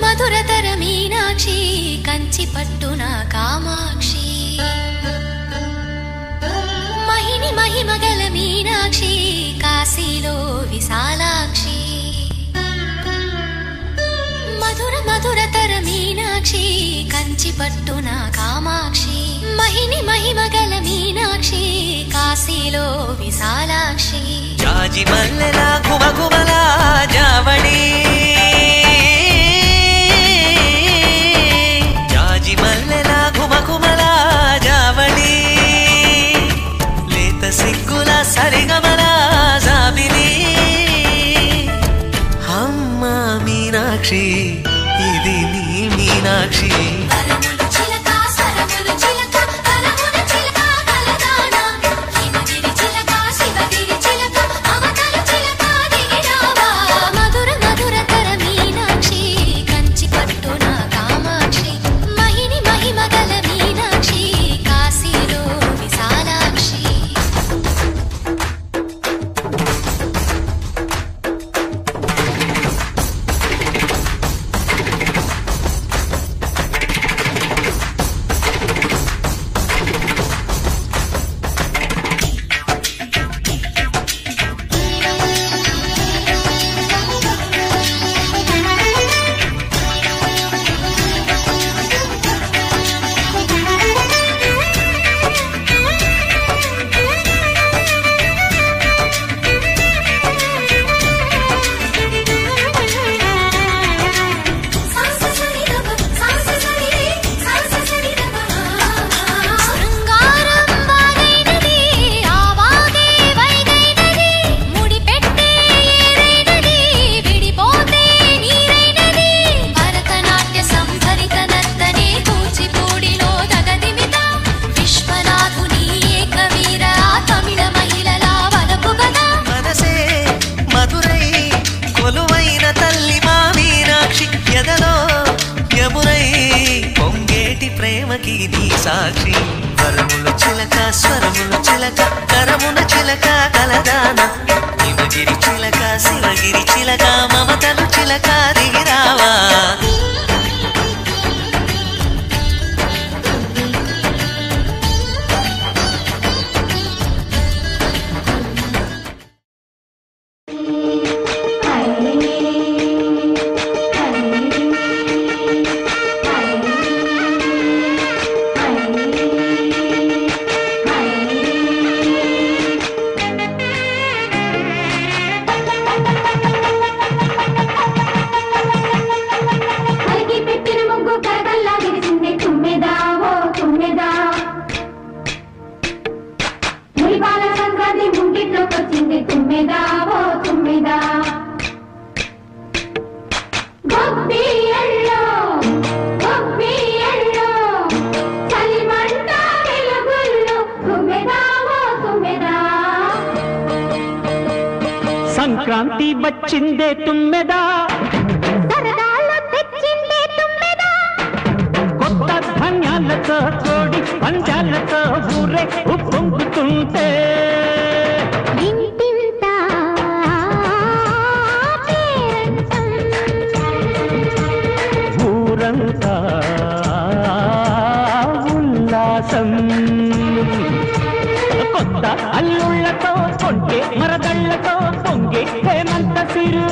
మధురతర మీనాక్షి కంచి పట్టున కామాక్షి మహిని మహిమగల మీనాక్షి కాశీలో విశాలాక్షి మధురతర మీనాక్షి కంచి పట్టున కామాక్షి మహిని మహిమగల మీనాక్షి కాశీలో విశాలాక్షి జాజి మల్లెలా గుమగుమలా జావళి జాజి మల్లెలా గుమగుమలా జావళి లేత సిగ్గుల సరిగమల జాబిలి అమ్మ మీనాక్షి ఇది నీ మీనాక్షి ప్రేమకి నీ సాక్షి వరముల చిలక స్వరముల చిలక కరమున చిలక కలదాన హిమగిరి చిలక శివగిరి చిలక మమతలు చిలక దిగిరావా సంక్రాంతి వచ్చిందే తుమ్మెదా సరదాలు తెచ్చిందే తుమ్మెదా కొత్త ధాన్యాలతో కోడి పంజాలతో ఊరే ఉప్పొంగుతుంటే ఇంటింత పేరంటం ఊరంతా ఉల్లాసం కొత్త అల్లుళ్లతో కొంటే మరదళ్లతో పొంగే హేమంత సిరు